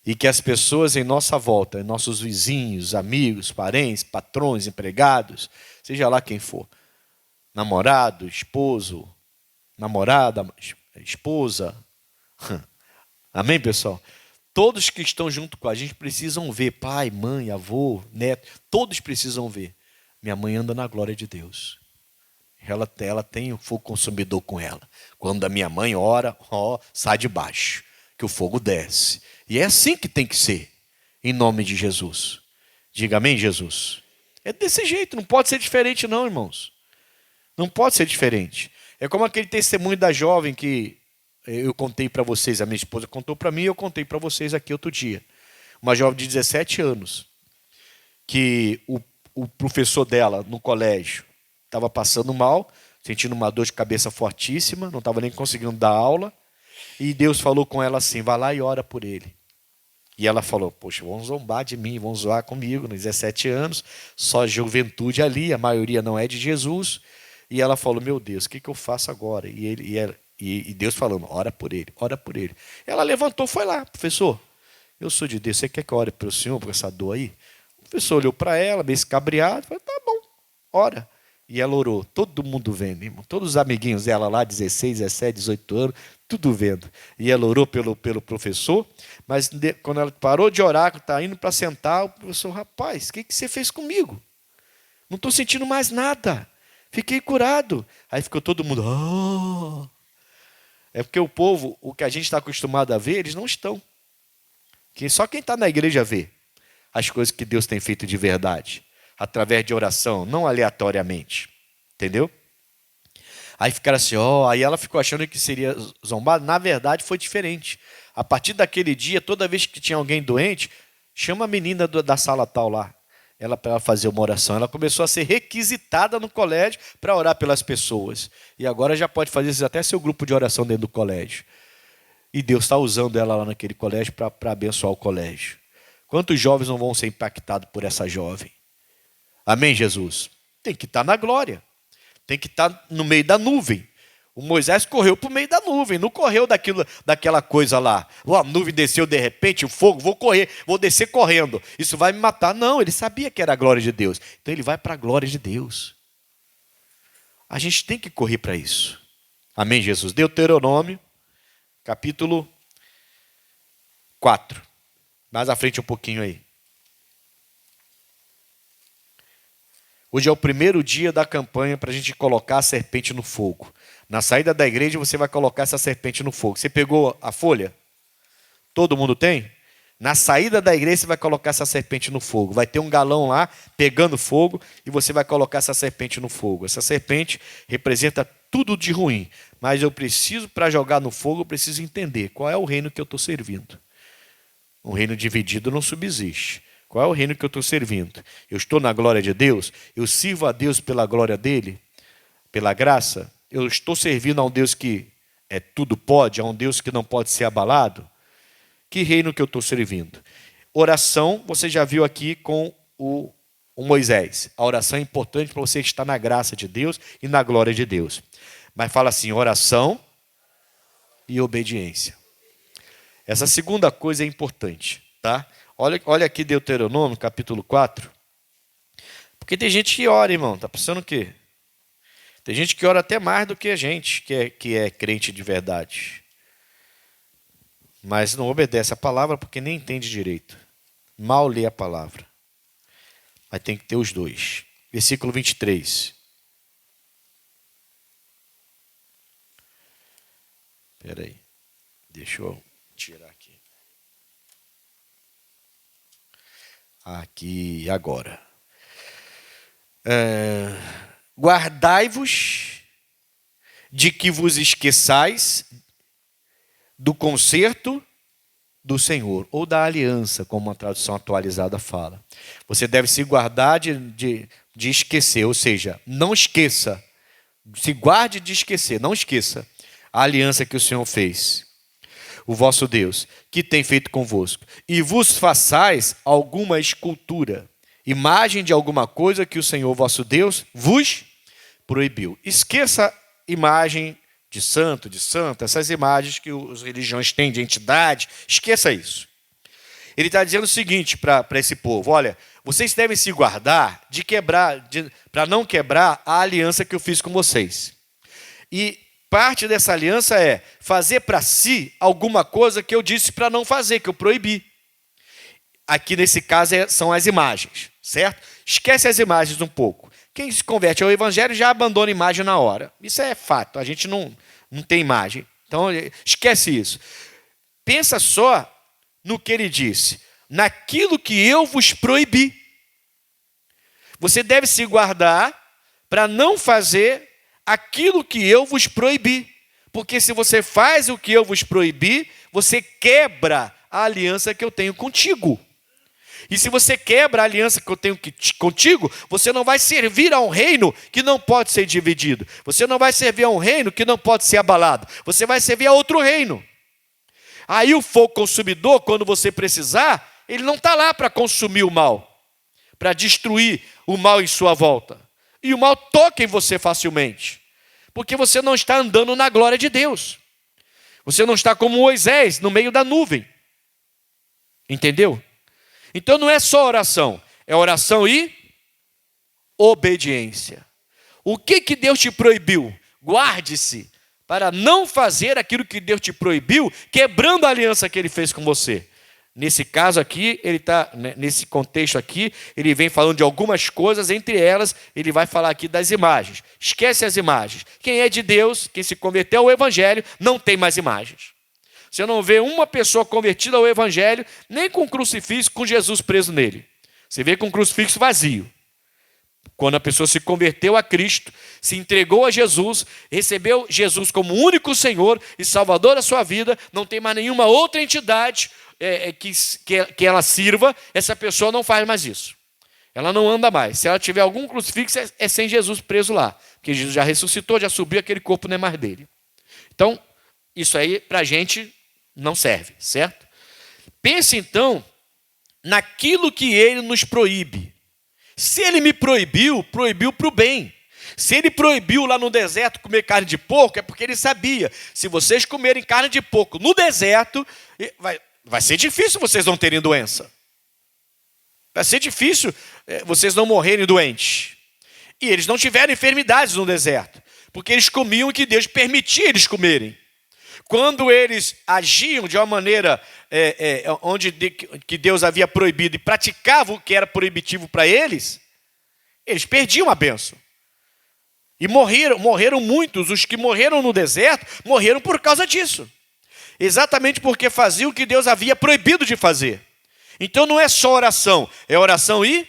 E que as pessoas em nossa volta, nossos vizinhos, amigos, parentes, patrões, empregados, seja lá quem for, namorado, esposo, namorada, esposa. Amém, pessoal? Todos que estão junto com a gente precisam ver, pai, mãe, avô, neto, todos precisam ver. Minha mãe anda na glória de Deus. Ela tem o fogo consumidor com ela. Quando a minha mãe ora, sai de baixo, que o fogo desce. E é assim que tem que ser, em nome de Jesus. Diga amém, Jesus. É desse jeito, não pode ser diferente não, irmãos. Não pode ser diferente. É como aquele testemunho da jovem que eu contei para vocês, a minha esposa contou para mim e eu contei para vocês aqui outro dia. Uma jovem de 17 anos, que o professor dela no colégio estava passando mal, sentindo uma dor de cabeça fortíssima, não estava nem conseguindo dar aula, e Deus falou com ela assim, vai lá e ora por ele. E ela falou, poxa, vão zombar de mim, vão zoar comigo, nos 17 anos, só juventude ali, a maioria não é de Jesus. E ela falou, meu Deus, o que eu faço agora? E Deus falando, ora por ele, ora por ele. Ela levantou, foi lá, professor, eu sou de Deus, você quer que eu ore pelo senhor, por essa dor aí? O professor olhou para ela, meio escabriado, falou, tá bom, ora. E ela orou, todo mundo vendo, irmão. Todos os amiguinhos dela lá, 16, 17, 18 anos, tudo vendo. E ela orou pelo professor, mas quando ela parou de orar, está indo para sentar, o professor, rapaz, o que você fez comigo? Não estou sentindo mais nada. Fiquei curado. Aí ficou todo mundo, oh. É porque o povo, o que a gente está acostumado a ver, eles não estão. Só quem está na igreja vê as coisas que Deus tem feito de verdade. Através de oração, não aleatoriamente. Entendeu? Aí ficaram assim, aí ela ficou achando que seria zombada. Na verdade, foi diferente. A partir daquele dia, toda vez que tinha alguém doente, chama a menina da sala tal lá, para ela fazer uma oração. Ela começou a ser requisitada no colégio para orar pelas pessoas. E agora já pode fazer até seu grupo de oração dentro do colégio. E Deus está usando ela lá naquele colégio para abençoar o colégio. Quantos jovens não vão ser impactados por essa jovem? Amém, Jesus? Tem que estar na glória. Tem que estar no meio da nuvem. O Moisés correu para o meio da nuvem, não correu daquela coisa lá. A nuvem desceu de repente, o fogo, vou correr, vou descer correndo. Isso vai me matar. Não, ele sabia que era a glória de Deus. Então ele vai para a glória de Deus. A gente tem que correr para isso. Amém, Jesus. Deuteronômio, capítulo 4. Mais à frente um pouquinho aí. Hoje é o primeiro dia da campanha para a gente colocar a serpente no fogo. Na saída da igreja você vai colocar essa serpente no fogo. Você pegou a folha? Todo mundo tem? Na saída da igreja você vai colocar essa serpente no fogo. Vai ter um galão lá pegando fogo e você vai colocar essa serpente no fogo. Essa serpente representa tudo de ruim. Mas eu preciso, para jogar no fogo, eu preciso entender qual é o reino que eu estou servindo. Um reino dividido não subsiste. Qual é o reino que eu estou servindo? Eu estou na glória de Deus? Eu sirvo a Deus pela glória dele? Pela graça? Eu estou servindo a um Deus que tudo pode, a um Deus que não pode ser abalado? Que reino que eu estou servindo? Oração, você já viu aqui com o Moisés. A oração é importante para você estar na graça de Deus e na glória de Deus. Mas fala assim, oração e obediência. Essa segunda coisa é importante, tá? Olha aqui Deuteronômio, capítulo 4. Porque tem gente que ora, irmão. Tá pensando o quê? Tem gente que ora até mais do que a gente, que é crente de verdade. Mas não obedece a palavra porque nem entende direito. Mal lê a palavra. Mas tem que ter os dois. Versículo 23. Espera aí. Deixa eu tirar aqui. Aqui, agora. Guardai-vos de que vos esqueçais do concerto do Senhor, ou da aliança, como a tradução atualizada fala. Você deve se guardar de esquecer, ou seja, não esqueça. Se guarde de esquecer, não esqueça a aliança que o Senhor fez. O vosso Deus, que tem feito convosco, e vos façais alguma escultura, imagem de alguma coisa que o Senhor vosso Deus vos proibiu. Esqueça imagem de santo, de santa, essas imagens que as religiões têm de entidade, esqueça isso. Ele está dizendo o seguinte para esse povo, olha, vocês devem se guardar para não quebrar a aliança que eu fiz com vocês. E parte dessa aliança é fazer para si alguma coisa que eu disse para não fazer, que eu proibi. Aqui nesse caso são as imagens, certo? Esquece as imagens um pouco. Quem se converte ao evangelho já abandona a imagem na hora. Isso é fato, a gente não tem imagem. Então esquece isso. Pensa só no que ele disse. Naquilo que eu vos proibi. Você deve se guardar para não fazer aquilo que eu vos proibi. Porque se você faz o que eu vos proibi, você quebra a aliança que eu tenho contigo. E se você quebra a aliança que eu tenho contigo, você não vai servir a um reino que não pode ser dividido. Você não vai servir a um reino que não pode ser abalado. Você vai servir a outro reino. Aí o fogo consumidor, quando você precisar, ele não está lá para consumir o mal, para destruir o mal em sua volta. E o mal toca em você facilmente, porque você não está andando na glória de Deus. Você não está como Moisés, no meio da nuvem. Entendeu? Então não é só oração, é oração e obediência. O que Deus te proibiu? Guarde-se para não fazer aquilo que Deus te proibiu, quebrando a aliança que ele fez com você. Nesse caso aqui, ele está, nesse contexto aqui, ele vem falando de algumas coisas, entre elas, ele vai falar aqui das imagens. Esquece as imagens. Quem é de Deus, quem se converteu ao evangelho, não tem mais imagens. Você não vê uma pessoa convertida ao evangelho, nem com crucifixo, com Jesus preso nele. Você vê com crucifixo vazio. Quando a pessoa se converteu a Cristo, se entregou a Jesus, recebeu Jesus como único Senhor e Salvador da sua vida, não tem mais nenhuma outra entidade que ela sirva, essa pessoa não faz mais isso. Ela não anda mais. Se ela tiver algum crucifixo, é sem Jesus preso lá. Porque Jesus já ressuscitou, já subiu, aquele corpo não é mais dele. Então, isso aí para a gente não serve, certo? Pense então naquilo que ele nos proíbe. Se ele me proibiu para o bem. Se ele proibiu lá no deserto comer carne de porco, é porque ele sabia. Se vocês comerem carne de porco no deserto, vai ser difícil vocês não terem doença. Vai ser difícil vocês não morrerem doentes. E eles não tiveram enfermidades no deserto. porque eles comiam o que Deus permitia eles comerem. Quando eles agiam de uma maneira que Deus havia proibido e praticavam o que era proibitivo para eles, eles perdiam a bênção. E morreram muitos. Os que morreram no deserto, morreram por causa disso. Exatamente porque faziam o que Deus havia proibido de fazer. Então não é só oração, é oração e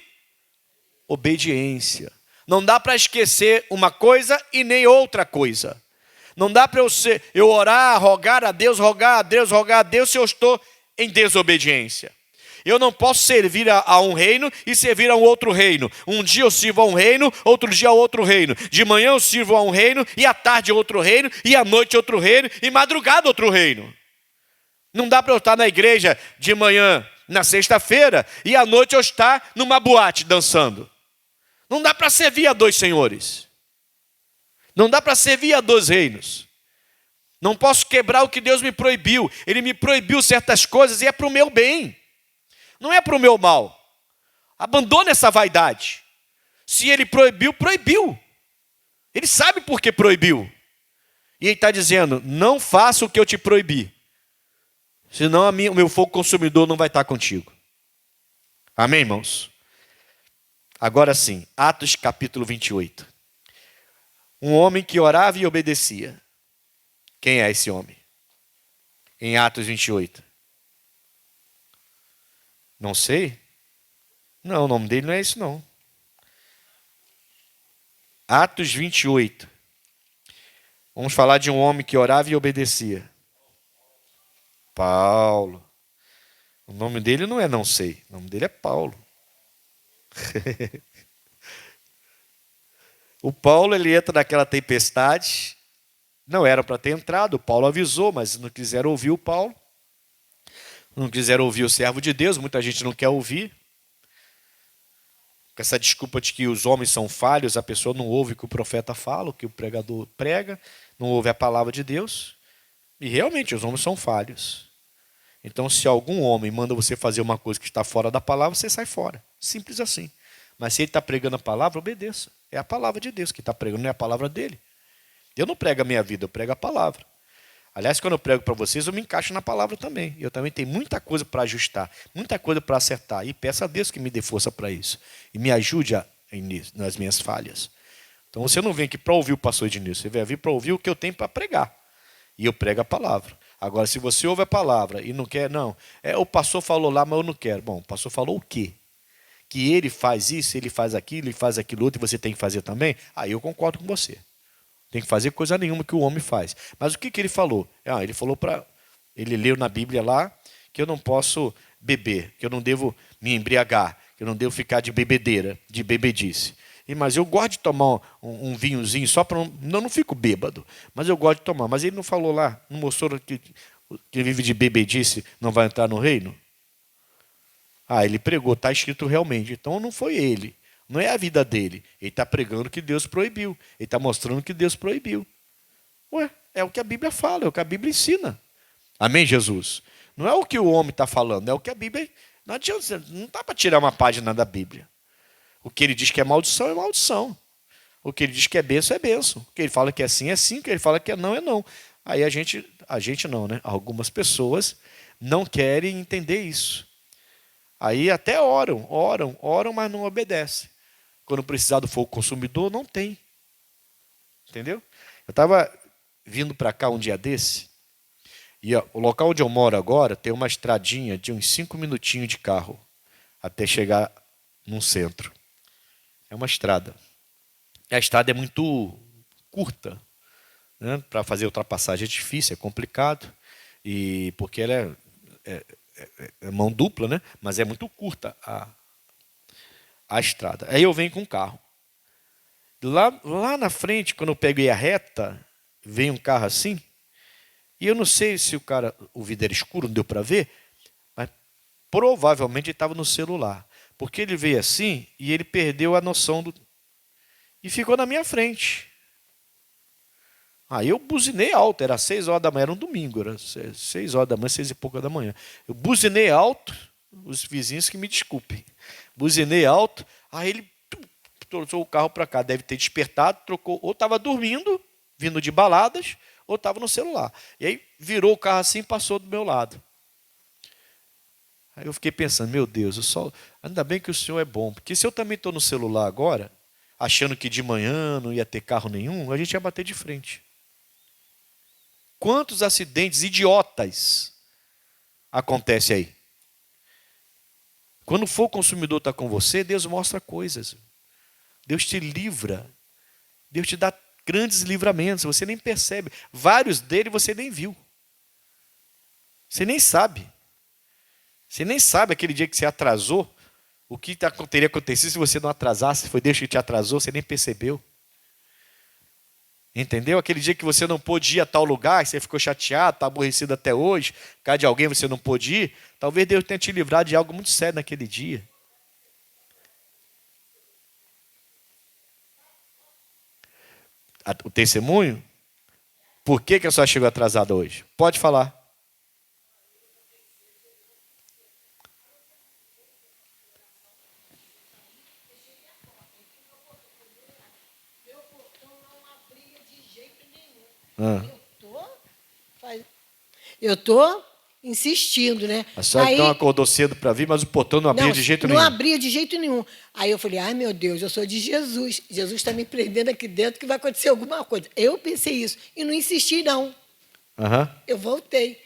obediência. Não dá para esquecer uma coisa e nem outra coisa. Não dá para eu orar, rogar a Deus, se eu estou em desobediência. Eu não posso servir a um reino e servir a um outro reino. Um dia eu sirvo a um reino, outro dia a outro reino. De manhã eu sirvo a um reino, e à tarde a outro reino, e à noite outro reino, e madrugada outro reino. Não dá para eu estar na igreja de manhã, na sexta-feira, e à noite eu estar numa boate dançando. Não dá para servir a dois senhores. Não dá para servir a dois reinos. Não posso quebrar o que Deus me proibiu. Ele me proibiu certas coisas e é para o meu bem. Não é para o meu mal. Abandone essa vaidade. Se ele proibiu, proibiu. Ele sabe por que proibiu. E ele está dizendo, não faça o que eu te proibi. Senão o meu fogo consumidor não vai estar contigo. Amém, irmãos? Agora sim, Atos capítulo 28. Um homem que orava e obedecia. Quem é esse homem? Em Atos 28. Não sei? Não, o nome dele não é esse não. Atos 28. Vamos falar de um homem que orava e obedecia. Paulo. O nome dele não é não sei. O nome dele é Paulo. O Paulo, ele entra naquela tempestade. Não era para ter entrado. O Paulo avisou, mas não quiseram ouvir o Paulo. Não quiseram ouvir o servo de Deus. Muita gente não quer ouvir. Com essa desculpa de que os homens são falhos, a pessoa não ouve o que o profeta fala, o que o pregador prega, não ouve a palavra de Deus. E realmente os homens são falhos. Então, se algum homem manda você fazer uma coisa que está fora da palavra, você sai fora. Simples assim. Mas se ele está pregando a palavra, obedeça. É a palavra de Deus que está pregando, não é a palavra dele. Eu não prego a minha vida, eu prego a palavra. Aliás, quando eu prego para vocês, eu me encaixo na palavra também. Eu também tenho muita coisa para ajustar, muita coisa para acertar. E peço a Deus que me dê força para isso. E me ajude nas minhas falhas. Então você não vem aqui para ouvir o pastor Ednilson, você vai vir para ouvir o que eu tenho para pregar. E eu prego a palavra. Agora, se você ouve a palavra e não quer, não. O pastor falou lá, mas eu não quero. Bom, o pastor falou o quê? Que ele faz isso, ele faz aquilo outro, e você tem que fazer também? Aí eu concordo com você. Tem que fazer coisa nenhuma que o homem faz. Mas o que ele falou? Ele falou ele leu na Bíblia lá que eu não posso beber, que eu não devo me embriagar, que eu não devo ficar de bebedeira, de bebedice. Mas eu gosto de tomar um vinhozinho só para não fico bêbado. Mas eu gosto de tomar. Mas ele não falou lá, não mostrou que quem vive de bebedice não vai entrar no reino? Ele pregou, está escrito realmente. Então não foi ele. Não é a vida dele. Ele está pregando que Deus proibiu. Ele está mostrando que Deus proibiu. É o que a Bíblia fala, é o que a Bíblia ensina. Amém, Jesus? Não é o que o homem está falando, é o que a Bíblia... Não adianta, não dá para tirar uma página da Bíblia. O que ele diz que é maldição, é maldição. O que ele diz que é bênção, é bênção. O que ele fala que é sim, é sim. O que ele fala que é não. Aí a gente não, né? Algumas pessoas não querem entender isso. Aí até oram, mas não obedecem. Quando precisar do fogo consumidor, não tem. Entendeu? Eu estava vindo para cá um dia desse, e o local onde eu moro agora tem uma estradinha de uns 5 minutinhos de carro até chegar num centro. É uma estrada. E a estrada é muito curta, né? Para fazer ultrapassagem é difícil, é complicado, porque ela é mão dupla, né? Mas é muito curta a estrada. Aí eu venho com o carro. Lá na frente, quando eu peguei a reta, vem um carro assim, e eu não sei se o vidro era escuro, não deu para ver, mas provavelmente ele estava no celular. Porque ele veio assim e ele perdeu a noção e ficou na minha frente. Aí eu buzinei alto, era 6 horas da manhã, era um domingo, era 6 horas da manhã, 6 e pouca da manhã. Eu buzinei alto, os vizinhos que me desculpem. Buzinei alto, aí ele trouxe o carro para cá, deve ter despertado, trocou, ou estava dormindo, vindo de baladas, ou estava no celular. E aí virou o carro assim e passou do meu lado. Aí eu fiquei pensando, meu Deus, ainda bem que o Senhor é bom, porque se eu também estou no celular agora, achando que de manhã não ia ter carro nenhum, a gente ia bater de frente. Quantos acidentes idiotas acontecem aí? Quando for o consumidor estar com você, Deus mostra coisas. Deus te livra. Deus te dá grandes livramentos, você nem percebe. Vários deles você nem viu. Você nem sabe. Você nem sabe aquele dia que você atrasou, o que teria acontecido se você não atrasasse, se foi Deus que te atrasou, você nem percebeu. Entendeu? Aquele dia que você não pôde ir a tal lugar, você ficou chateado, está aborrecido até hoje, por causa de alguém você não pôde ir, talvez Deus tenha te livrado de algo muito sério naquele dia. O testemunho? Por que a senhora chegou atrasada hoje? Pode falar. Eu tô insistindo, né? A senhora então acordou cedo para vir, mas o portão não abria de jeito nenhum. Não abria de jeito nenhum. Aí eu falei, ai meu Deus, eu sou de Jesus. Jesus está me prendendo aqui dentro que vai acontecer alguma coisa. Eu pensei isso e não insisti não. Eu voltei.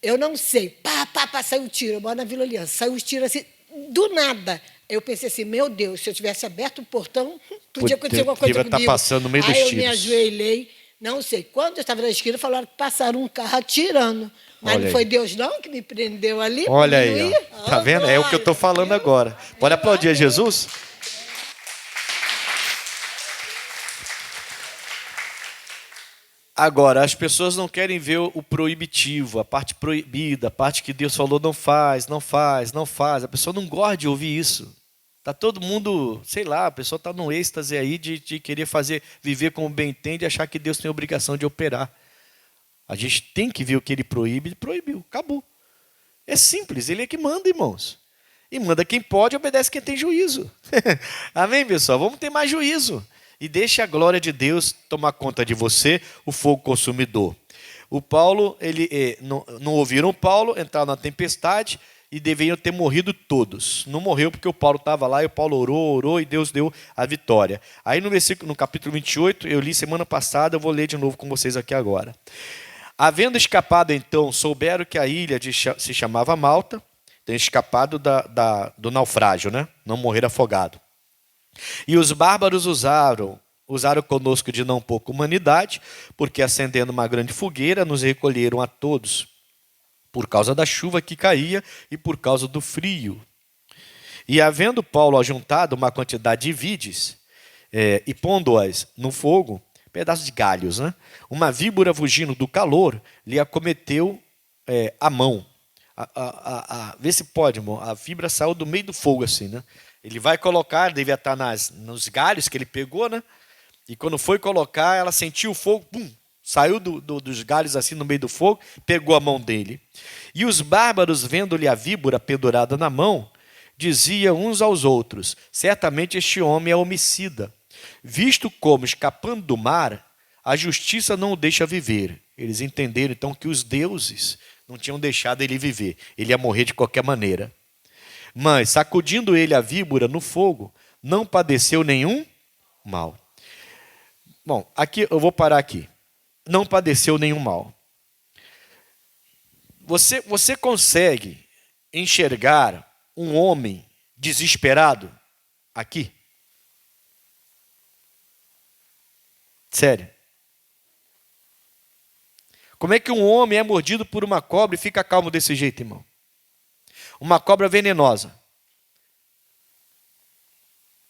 Eu não sei. Pá, saiu o tiro. Eu moro na Vila Aliança. Saiu os tiros assim, do nada. Eu pensei assim, meu Deus, se eu tivesse aberto o portão, podia acontecer alguma coisa comigo. Estar passando no meio dos tiros. Aí eu me ajoelhei, não sei. Quando eu estava na esquina, falaram que passaram um carro atirando. Mas não foi Deus não que me prendeu ali. Olha aí, tá vendo? É o que eu estou falando agora. Pode aplaudir a Jesus? Agora, as pessoas não querem ver o proibitivo, a parte proibida, a parte que Deus falou não faz, não faz, não faz. A pessoa não gosta de ouvir isso. Está todo mundo, sei lá, a pessoa está num êxtase aí de querer viver como bem entende e achar que Deus tem a obrigação de operar. A gente tem que ver o que ele proíbe, ele proibiu, acabou. É simples, ele é que manda, irmãos. E manda quem pode, obedece quem tem juízo. Amém, pessoal? Vamos ter mais juízo. E deixe a glória de Deus tomar conta de você, o fogo consumidor. O Paulo, não ouviram Paulo, entraram na tempestade e deveriam ter morrido todos. Não morreu porque o Paulo estava lá e o Paulo orou e Deus deu a vitória. Aí no capítulo 28, eu li semana passada, eu vou ler de novo com vocês aqui agora. Havendo escapado então, souberam que a ilha se chamava Malta, tem escapado do naufrágio, né? Não morrer afogado. E os bárbaros usaram conosco de não pouca humanidade, porque acendendo uma grande fogueira, nos recolheram a todos, por causa da chuva que caía e por causa do frio. E havendo Paulo ajuntado uma quantidade de vides, e pondo-as no fogo, pedaços de galhos, né? Uma víbora fugindo do calor lhe acometeu a mão. Vê se pode, irmão. A víbora saiu do meio do fogo assim, né? Ele vai colocar, devia estar nos galhos que ele pegou, né? E quando foi colocar, ela sentiu o fogo, pum, saiu dos galhos assim no meio do fogo, pegou a mão dele. E os bárbaros, vendo-lhe a víbora pendurada na mão, diziam uns aos outros, certamente este homem é homicida. Visto como, escapando do mar, a justiça não o deixa viver. Eles entenderam então que os deuses não tinham deixado ele viver. Ele ia morrer de qualquer maneira. Mas, sacudindo ele a víbora no fogo, não padeceu nenhum mal. Bom, aqui eu vou parar aqui. Não padeceu nenhum mal. Você consegue enxergar um homem desesperado aqui? Sério. Como é que um homem é mordido por uma cobra e fica calmo desse jeito, irmão? Uma cobra venenosa.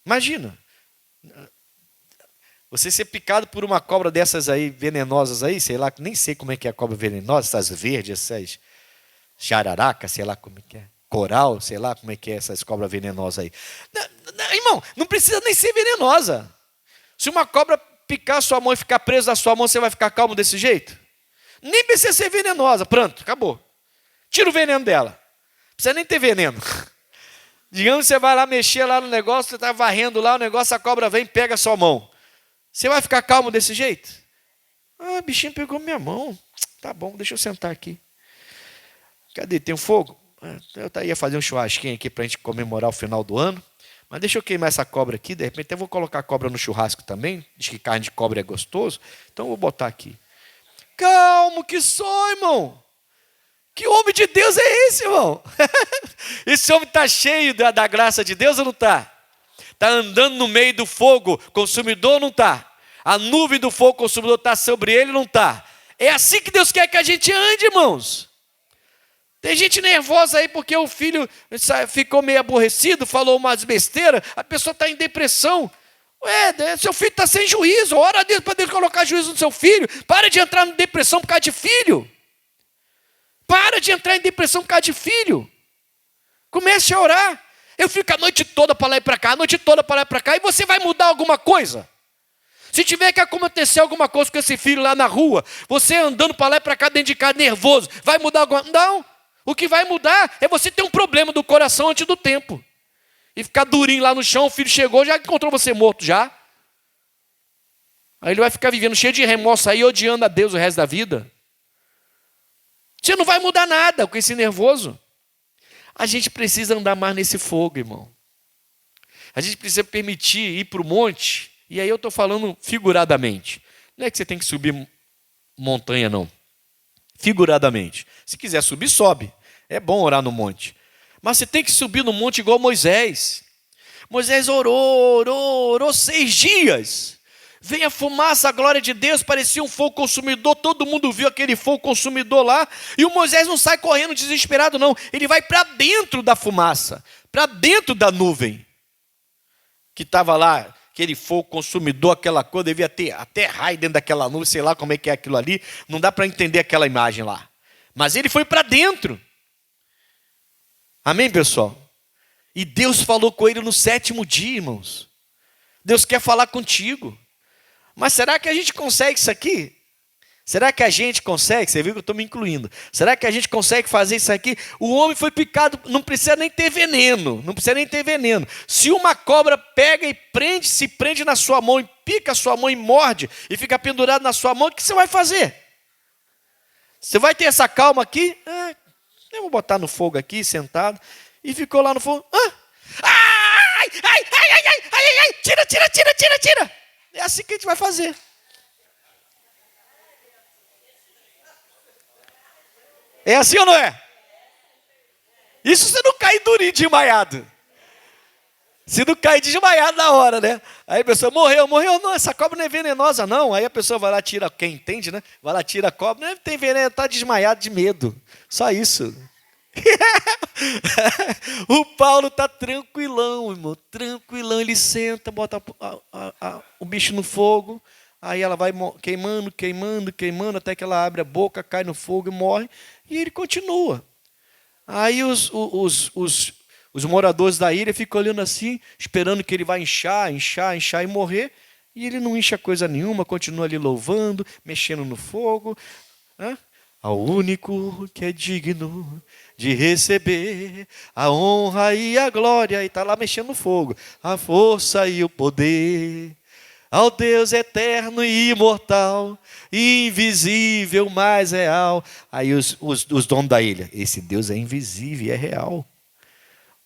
Imagina. Você ser picado por uma cobra dessas aí, venenosas aí, sei lá, nem sei como é que é a cobra venenosa, essas verdes, essas jararaca, sei lá como é que é, coral, sei lá como é que é essas cobras venenosas aí. Irmão, não precisa nem ser venenosa. Se uma cobra picar sua mão e ficar presa na sua mão, você vai ficar calmo desse jeito? Nem precisa ser venenosa, pronto, acabou. Tira o veneno dela. Não precisa nem ter veneno. Digamos que você vai lá mexer lá no negócio, você está varrendo lá o negócio, a cobra vem e pega a sua mão. Você vai ficar calmo desse jeito? Ah, o bichinho pegou minha mão. Tá bom, deixa eu sentar aqui. Cadê? Tem um fogo? Eu ia fazer um churrasquinho aqui para a gente comemorar o final do ano. Mas deixa eu queimar essa cobra aqui. De repente eu vou colocar a cobra no churrasco também. Diz que carne de cobra é gostoso. Então eu vou botar aqui. Calmo que sou, irmão. Que homem de Deus é esse, irmão? Esse homem está cheio da graça de Deus ou não está? Está andando no meio do fogo consumidor ou não está? A nuvem do fogo consumidor está sobre ele ou não está? É assim que Deus quer que a gente ande, irmãos. Tem gente nervosa aí porque o filho ficou meio aborrecido, falou umas besteiras, a pessoa está em depressão. Ué, seu filho está sem juízo, ora a Deus para Deus colocar juízo no seu filho. Para de entrar em depressão por causa de filho. Para de entrar em depressão por causa de filho. Comece a orar. Eu fico a noite toda para lá e para cá, a noite toda para lá e para cá, e você vai mudar alguma coisa? Se tiver que acontecer alguma coisa com esse filho lá na rua, você andando para lá e para cá dentro de casa nervoso, vai mudar alguma coisa? Não. O que vai mudar é você ter um problema do coração antes do tempo. E ficar durinho lá no chão, o filho chegou, já encontrou você morto já. Aí ele vai ficar vivendo cheio de remorso aí, odiando a Deus o resto da vida. Você não vai mudar nada com esse nervoso. A gente precisa andar mais nesse fogo, irmão. A gente precisa permitir ir para o monte. E aí eu estou falando figuradamente. Não é que você tem que subir montanha, não. Figuradamente. Se quiser subir, sobe. É bom orar no monte. Mas você tem que subir no monte igual Moisés. Moisés orou 6 dias. Veio a fumaça, a glória de Deus, parecia um fogo consumidor. Todo mundo viu aquele fogo consumidor lá. E o Moisés não sai correndo desesperado, não. Ele vai para dentro da fumaça. Para dentro da nuvem. Que estava lá. Aquele fogo consumidor, aquela coisa, devia ter até raio dentro daquela nuvem, sei lá como é que é aquilo ali, não dá para entender aquela imagem lá. Mas ele foi para dentro. Amém, pessoal? E Deus falou com ele no 7º dia, irmãos. Deus quer falar contigo. Mas será que a gente consegue isso aqui? Será que a gente consegue? Você viu que eu estou me incluindo. Será que a gente consegue fazer isso aqui? O homem foi picado, não precisa nem ter veneno. Não precisa nem ter veneno. Se uma cobra pega e se prende na sua mão, e pica a sua mão e morde, e fica pendurado na sua mão, o que você vai fazer? Você vai ter essa calma aqui? Eu vou botar no fogo aqui, sentado. E ficou lá no fogo. Ai, tira. É assim que a gente vai fazer. É assim ou não é? Isso você não cai durinho desmaiado. Se não cair desmaiado na hora, né? Aí a pessoa morreu, não, essa cobra não é venenosa não. Aí a pessoa vai lá, tira, quem entende, né? Vai lá, tira a cobra, não tem veneno, tá desmaiado de medo. Só isso. O Paulo tá tranquilão, irmão, tranquilão. Ele senta, bota o bicho no fogo. Aí ela vai queimando, até que ela abre a boca, cai no fogo e morre. E ele continua. Aí os moradores da ilha ficam olhando assim, esperando que ele vai inchar e morrer. E ele não incha coisa nenhuma, continua ali louvando, mexendo no fogo. Ao único que é digno de receber a honra e a glória. E está lá mexendo no fogo. A força e o poder. Ao Deus eterno e imortal, invisível, mas real. Aí os donos da ilha, esse Deus é invisível e é real.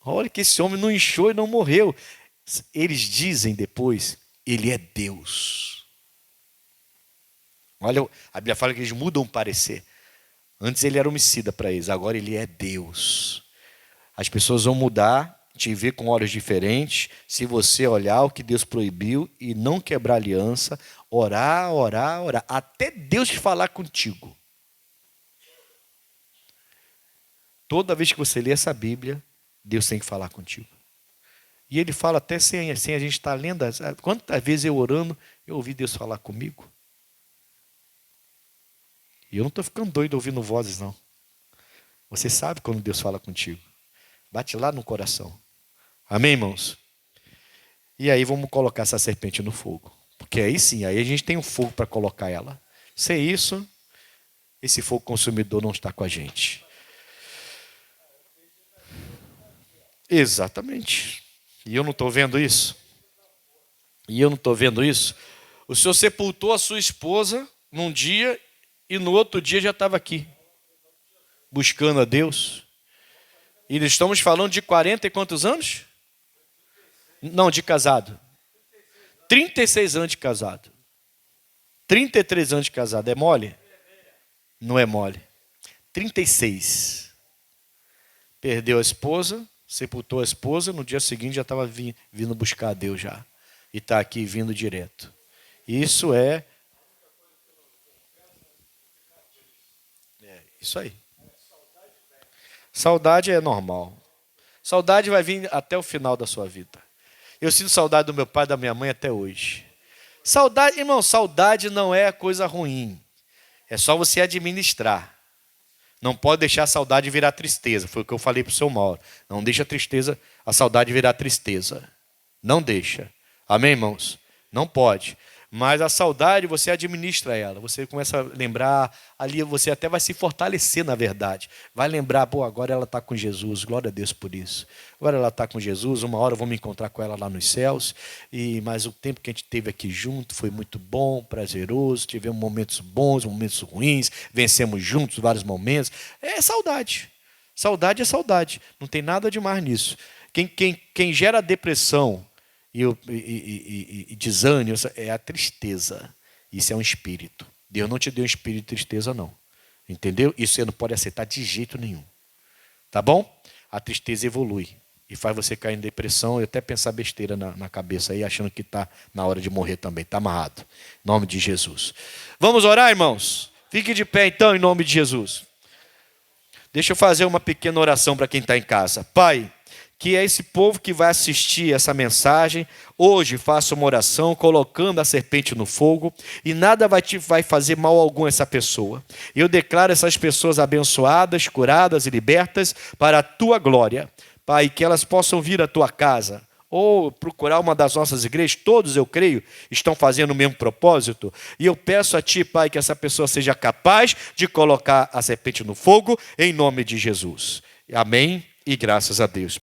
Olha que esse homem não inchou e não morreu. Eles dizem depois, ele é Deus. Olha, a Bíblia fala que eles mudam o parecer. Antes ele era homicida para eles, agora ele é Deus. As pessoas vão mudar, te ver com olhos diferentes, se você olhar o que Deus proibiu e não quebrar aliança, orar, até Deus te falar contigo. Toda vez que você lê essa Bíblia, Deus tem que falar contigo. E ele fala até sem a gente estar lendo. Quantas vezes eu orando, eu ouvi Deus falar comigo? E eu não estou ficando doido ouvindo vozes, não. Você sabe quando Deus fala contigo. Bate lá no coração. Amém, irmãos? E aí vamos colocar essa serpente no fogo. Porque aí sim, aí a gente tem um fogo para colocar ela. Sem isso, esse fogo consumidor não está com a gente. Exatamente. E eu não estou vendo isso? O senhor sepultou a sua esposa num dia e no outro dia já estava aqui, buscando a Deus. E estamos falando de 40 e quantos anos? Não, de casado. 36 anos de casado. 33 anos de casado. É mole? Não é mole. 36. Perdeu a esposa, sepultou a esposa, no dia seguinte já estava vindo buscar a Deus já. E está aqui vindo direto. Isso é isso aí. Saudade é normal. Saudade vai vir até o final da sua vida. Eu sinto saudade do meu pai e da minha mãe até hoje. Saudade, irmão, saudade não é coisa ruim. É só você administrar. Não pode deixar a saudade virar tristeza. Foi o que eu falei para o seu Mauro. Não deixa a saudade virar tristeza. Não deixa. Amém, irmãos? Não pode. Mas a saudade, você administra ela. Você começa a lembrar, ali você até vai se fortalecer na verdade. Vai lembrar, pô, agora ela está com Jesus, glória a Deus por isso. Agora ela está com Jesus, uma hora eu vou me encontrar com ela lá nos céus. Mas o tempo que a gente teve aqui junto foi muito bom, prazeroso. Tivemos momentos bons, momentos ruins. Vencemos juntos vários momentos. É saudade. Saudade é saudade. Não tem nada de mais nisso. Quem gera depressão e desânimo é a tristeza. Isso é um espírito. Deus não te deu um espírito de tristeza, não. Entendeu? Isso você não pode aceitar de jeito nenhum. Tá bom? A tristeza evolui e faz você cair em depressão e até pensar besteira na cabeça aí, achando que está na hora de morrer também. Está amarrado. Em nome de Jesus. Vamos orar, irmãos? Fique de pé então, em nome de Jesus. Deixa eu fazer uma pequena oração para quem está em casa. Pai, que é esse povo que vai assistir essa mensagem, hoje faça uma oração colocando a serpente no fogo e nada vai fazer mal algum a essa pessoa. Eu declaro essas pessoas abençoadas, curadas e libertas para a tua glória. Pai, que elas possam vir à tua casa ou procurar uma das nossas igrejas, todos eu creio estão fazendo o mesmo propósito. E eu peço a ti, Pai, que essa pessoa seja capaz de colocar a serpente no fogo em nome de Jesus. Amém e graças a Deus.